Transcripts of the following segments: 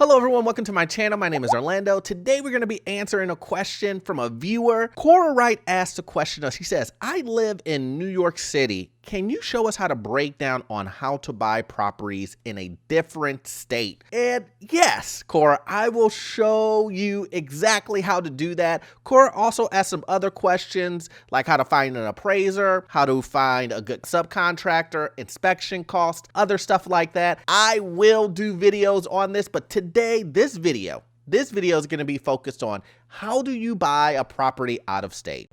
Hello everyone, welcome to my channel. My name is Orlando. Today we're going to be answering a question from a viewer. Cora Wright asked a question. She says, I live in New York City. Can you show us how to break down on how to buy properties in a different state? And yes, Cora, I will show you exactly how to do that. Cora also asked some other questions like how to find an appraiser, how to find a good subcontractor, inspection cost, other stuff like that. I will do videos on this, but today, this video is going to be focused on how do you buy a property out of state.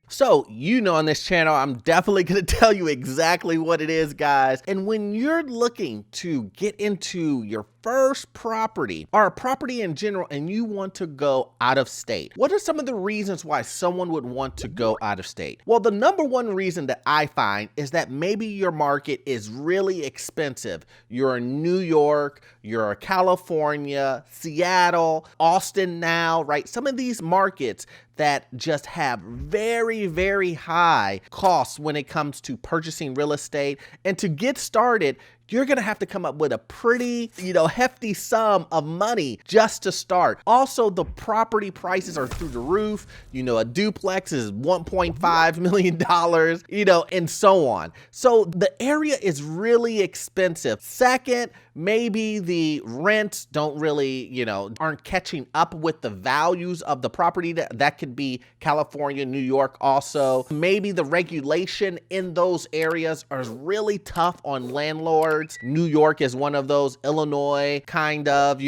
So, on this channel, I'm definitely going to tell you exactly what it is, guys. And when you're looking to get into your first property or a property in general and you want to go out of state, what are some of the reasons why someone would want to go out of state? Well, the number one reason that I find is that maybe your market is really expensive. You're in New York, you're in California, Seattle, Austin now, right? Some of these markets that just have very, very high costs when it comes to purchasing real estate. And to get started, you're gonna have to come up with a pretty, hefty sum of money just to start. Also, the property prices are through the roof. A duplex is $1.5 million, and so on. So the area is really expensive. Second, maybe the rents don't really, aren't catching up with the values of the property. That could be California, New York also. Maybe the regulation in those areas are really tough on landlords. New York is one of those, Illinois, kind of,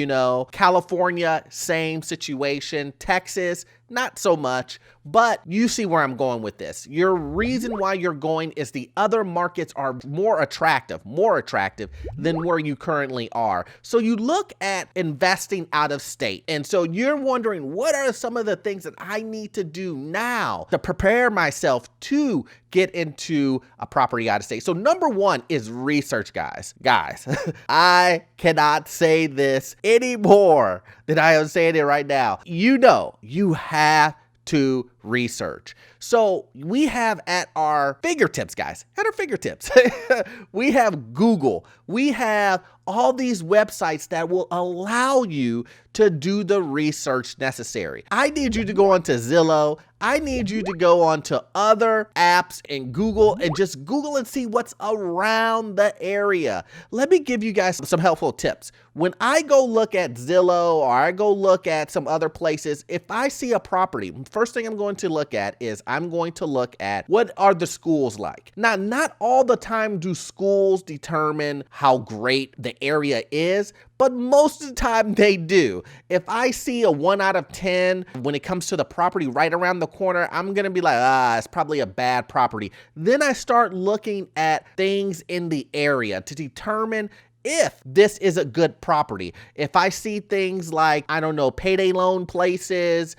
California, same situation, Texas, not so much, but you see where I'm going with this. Your reason why you're going is the other markets are more attractive than where you currently are. So you look at investing out of state. And so you're wondering, what are some of the things that I need to do now to prepare myself to get into a property out of state? So number one is research, guys. I cannot say this any more than I am saying it right now. You have to research. So we have at our fingertips, guys, we have Google. We have all these websites that will allow you to do the research necessary. I need you to go onto Zillow. I need you to go onto other apps and Google and just Google and see what's around the area. Let me give you guys some helpful tips. When I go look at Zillow or I go look at some other places, if I see a property, first thing I'm going to look at is I'm going to look at what are the schools like. Now, not all the time do schools determine how great the area is, but most of the time they do. If I see a 1 out of 10 when it comes to the property right around the corner, I'm gonna be like, it's probably a bad property. Then I start looking at things in the area to determine if this is a good property. If I see things like, payday loan places,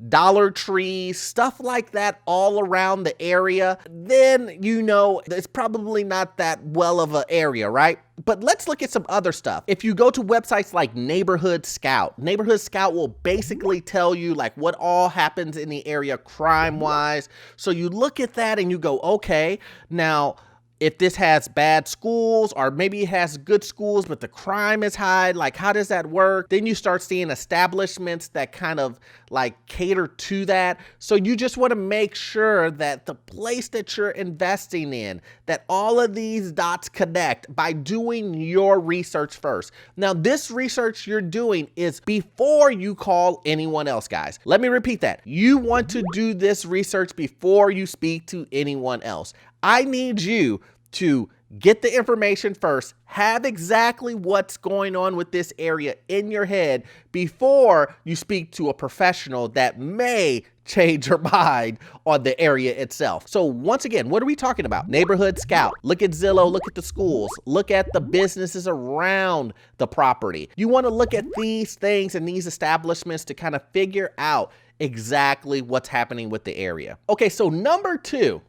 Dollar Trees, stuff like that all around the area, then it's probably not that well of an area, right? But let's look at some other stuff. If you go to websites like Neighborhood Scout will basically tell you like what all happens in the area crime-wise. So you look at that and you go, okay, now, if this has bad schools or maybe it has good schools, but the crime is high, like how does that work? Then you start seeing establishments that kind of like cater to that. So you just want to make sure that the place that you're investing in, that all of these dots connect by doing your research first. Now, this research you're doing is before you call anyone else, guys. Let me repeat that. You want to do this research before you speak to anyone else. I need you to get the information first, have exactly what's going on with this area in your head before you speak to a professional that may change your mind on the area itself. So once again, what are we talking about? Neighborhood Scout. Look at Zillow, look at the schools, look at the businesses around the property. You want to look at these things and these establishments to kind of figure out exactly what's happening with the area. Okay, so number two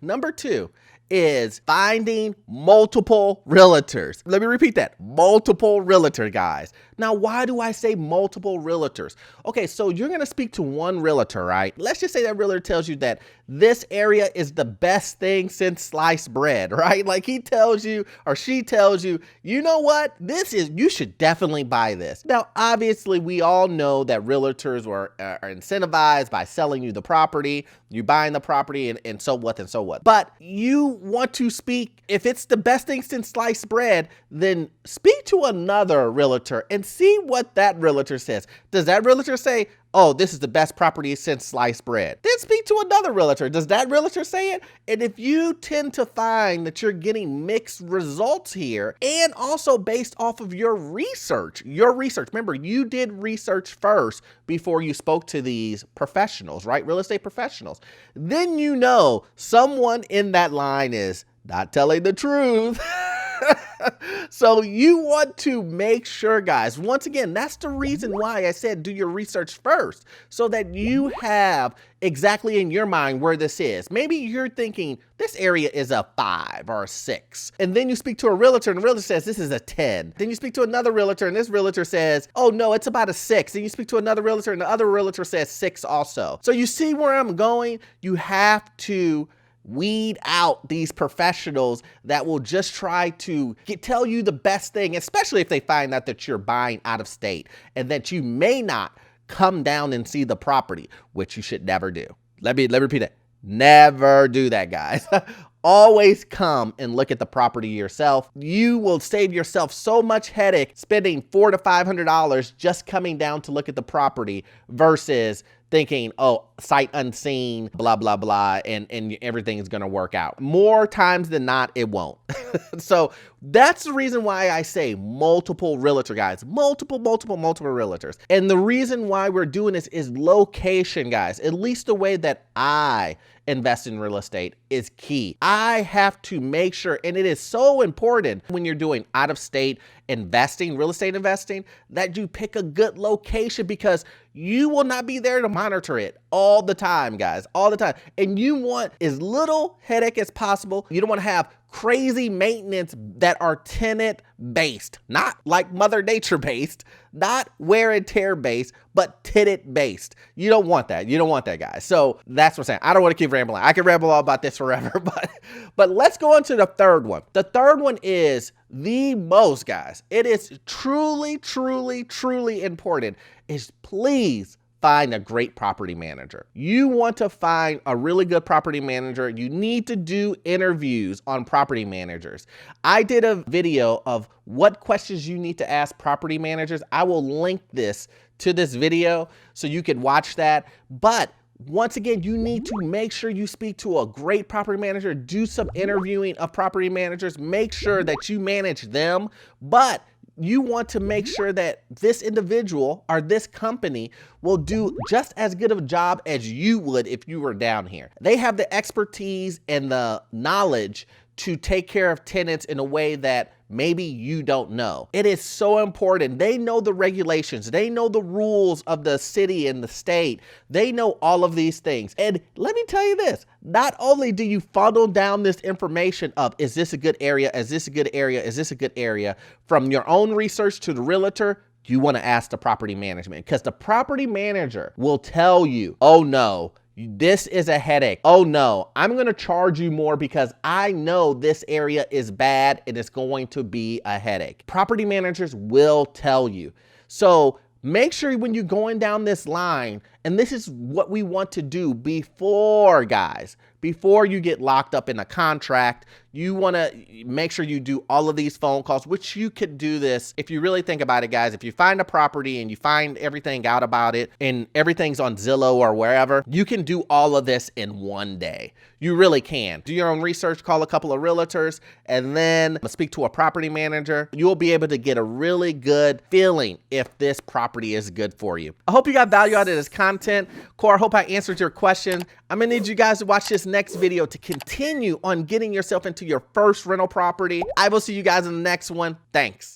is finding multiple realtors. Let me repeat that. Multiple realtor, guys. Now, why do I say multiple realtors? Okay, so you're gonna speak to one realtor, right? Let's just say that realtor tells you that this area is the best thing since sliced bread, right? Like he tells you or she tells you, you know what? You should definitely buy this. Now, obviously, we all know that realtors are incentivized by selling you the property, you buying the property, and so what and so what. But you want to speak, if it's the best thing since sliced bread, then speak to another realtor and see what that realtor says. Does that realtor say, oh, this is the best property since sliced bread? Then speak to another realtor. Does that realtor say it? And if you tend to find that you're getting mixed results here, and also based off of your research, remember, you did research first before you spoke to these professionals, right? Real estate professionals. Then you know someone in that line is not telling the truth. So you want to make sure, guys, once again, that's the reason why I said do your research first, so that you have exactly in your mind where this is. Maybe you're thinking this area is a 5 or a 6. And then you speak to a realtor and the realtor says this is a 10. Then you speak to another realtor and this realtor says, oh no, it's about a 6. Then you speak to another realtor and the other realtor says 6 also. So you see where I'm going? You have to weed out these professionals that will just try to tell you the best thing, especially if they find out that you're buying out of state and that you may not come down and see the property, which you should never do. Let me repeat it. Never do that, guys. Always come and look at the property yourself. You will save yourself so much headache spending $400 to $500 just coming down to look at the property versus thinking, oh, sight unseen, blah, blah, blah, and everything is going to work out. More times than not, it won't. So that's the reason why I say multiple realtor, guys, multiple realtors. And the reason why we're doing this is location, guys. At least the way that I invest in real estate is key. I have to make sure, and it is so important when you're doing out of state investing, real estate investing, that you pick a good location, because you will not be there to monitor it all the time, guys, all the time. And you want as little headache as possible. You don't want to have crazy maintenance that are tenant based, not like Mother Nature based, not wear and tear based, but tenant based. You don't want that. You don't want that, guys. So that's what I'm saying. I don't want to keep rambling. I can ramble all about this forever, but let's go on to the third one. The third one is the most, guys. It is truly important, is please find a great property manager. You want to find a really good property manager. You need to do interviews on property managers. I did a video of what questions you need to ask property managers. I will link this to this video so you can watch that. But once again, you need to make sure you speak to a great property manager, do some interviewing of property managers, make sure that you manage them, but you want to make sure that this individual or this company will do just as good of a job as you would if you were down here. They have the expertise and the knowledge to take care of tenants in a way that maybe you don't know. It is so important. They know the regulations. They know the rules of the city and the state. They know all of these things. And let me tell you this, not only do you funnel down this information of, is this a good area? Is this a good area? Is this a good area? From your own research to the realtor, you want to ask the property management, because the property manager will tell you, oh no, this is a headache. Oh no, I'm going to charge you more because I know this area is bad and it's going to be a headache. Property managers will tell you. So make sure when you're going down this line, and this is what we want to do before, guys, before you get locked up in a contract, you want to make sure you do all of these phone calls, which you could do this if you really think about it, guys. If you find a property and you find everything out about it and everything's on Zillow or wherever, you can do all of this in one day. You really can. Do your own research, call a couple of realtors, and then speak to a property manager. You'll be able to get a really good feeling if this property is good for you. I hope you got value out of this content. Core, I hope I answered your question. I'm gonna need you guys to watch this next video to continue on getting yourself into your first rental property. I will see you guys in the next one. Thanks.